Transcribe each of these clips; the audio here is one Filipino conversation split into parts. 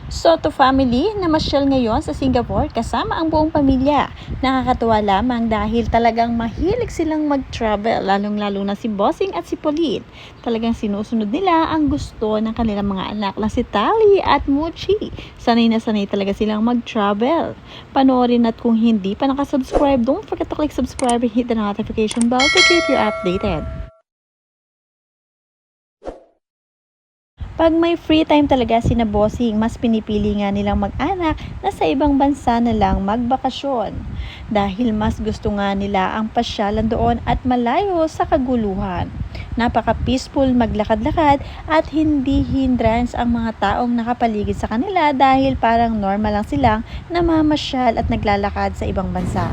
Soto family namasyal ngayon sa Singapore kasama ang buong pamilya. Nakakatuwa lamang dahil talagang mahilig silang mag-travel, lalong-lalo na si Bossing at si Pauline. Talagang sinusunod nila ang gusto ng kanilang mga anak na si Tali at Mochi. Sanay na sanay talaga silang mag-travel. Panoorin at kung hindi pa nakasubscribe, don't forget to click subscribe and hit the notification bell to keep you updated. Pag may free time talaga sina Bossing, mas pinipili nga nilang mag-anak na sa ibang bansa na lang magbakasyon. Dahil mas gusto nga nila ang pasyalan doon at malayo sa kaguluhan. Napaka-peaceful maglakad-lakad at hindi hindrance ang mga taong nakapaligid sa kanila dahil parang normal lang silang namamasyal at naglalakad sa ibang bansa.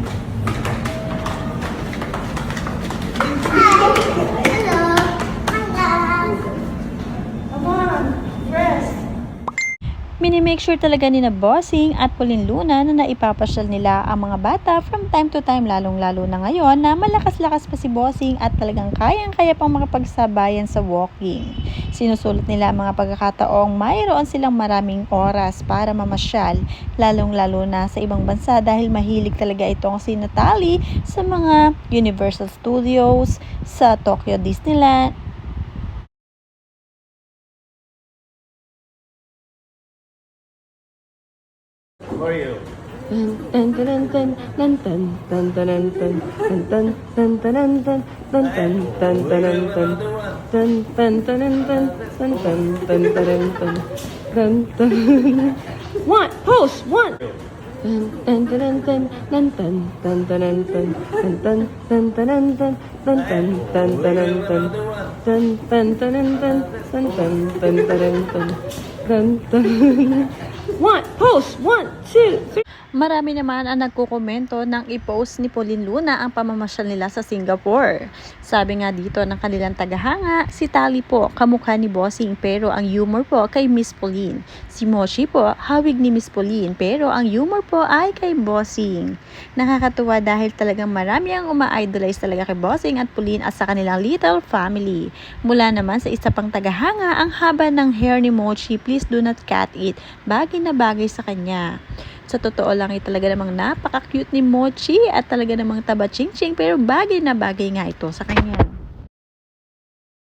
Minimake sure talaga ni na Bossing at Pauline Luna na naipapasyal nila ang mga bata from time to time, lalong-lalo na ngayon na malakas-lakas pa si Bossing at talagang kayang-kaya pang makapagsabayan sa walking. Sinusulat nila ang mga pagkakataong mayroon silang maraming oras para mamasyal, lalong-lalo na sa ibang bansa dahil mahilig talaga itong si Natalie sa mga Universal Studios, sa Tokyo Disneyland, How are you? One, post, one. One, post, one, two, three. Marami naman ang nagkukomento nang i-post ni Pauline Luna ang pamamasyal nila sa Singapore. Sabi nga dito ng kanilang tagahanga, si Tali po kamukha ni Bossing pero ang humor po kay Miss Pauline. Si Mochi po hawig ni Miss Pauline pero ang humor po ay kay Bossing. Nakakatuwa dahil talagang marami ang uma-idolize talaga kay Bossing at Pauline at sa kanilang little family. Mula naman sa isa pang tagahanga, ang haba ng hair ni Mochi, please do not cut it. Bagay na bagay sa kanya. Sa totoo lang ay talaga namang napaka-cute ni Mochi at talaga namang taba-ching-ching pero bagay na bagay nga ito sa kanya.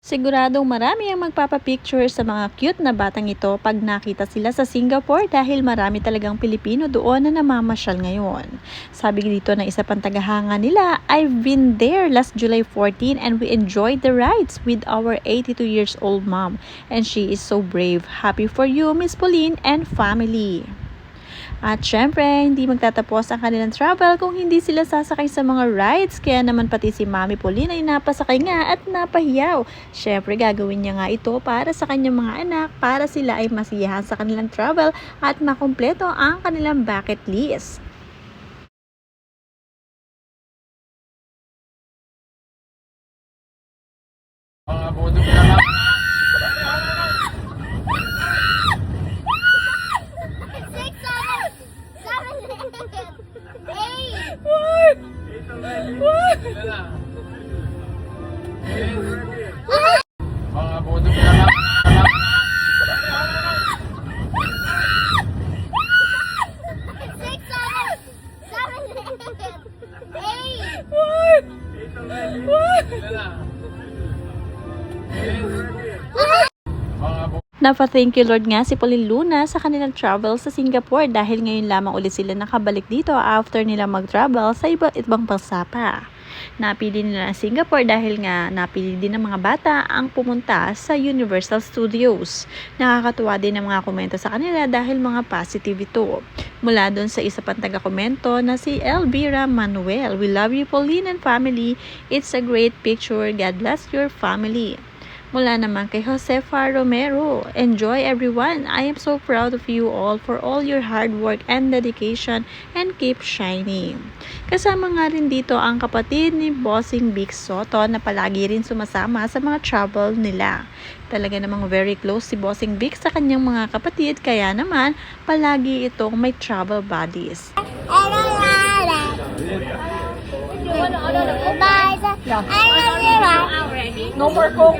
Siguradong marami ang magpapapicture sa mga cute na batang ito pag nakita sila sa Singapore dahil marami talagang Pilipino doon na namamasyal ngayon. Sabi dito na isa pang tagahanga nila, I've been there last July 14 and we enjoyed the rides with our 82 years old mom and she is so brave. Happy for you, Miss Pauline and family. At syempre, hindi magtatapos ang kanilang travel kung hindi sila sasakay sa mga rides. Kaya naman pati si Mami Pauline ay napasakay nga at napahiyaw. Syempre, gagawin niya nga ito para sa kanyang mga anak, para sila ay masiyahan sa kanilang travel at makumpleto ang kanilang bucket list. Napa-thank you Lord nga si Pauline Luna sa kanilang travel sa Singapore dahil ngayon lamang ulit sila nakabalik dito after nila mag-travel sa iba't ibang bansa pa. Napili nila ang Singapore dahil nga napili din ng mga bata ang pumunta sa Universal Studios. Nakakatuwa din ang mga komento sa kanila dahil mga positive ito. Mula doon sa isa pang taga-komento na si Elvira Manuel, we love you Pauline and family. It's a great picture. God bless your family. Mula naman kay Josefa Romero, enjoy everyone. I am so proud of you all for all your hard work and dedication and keep shining. Kasama nga rin dito ang kapatid ni Bossing Vic Soto na palagi rin sumasama sa mga travel nila. Talaga namang very close si Bossing Vic sa kanyang mga kapatid kaya naman palagi itong may travel buddies. No more Coke.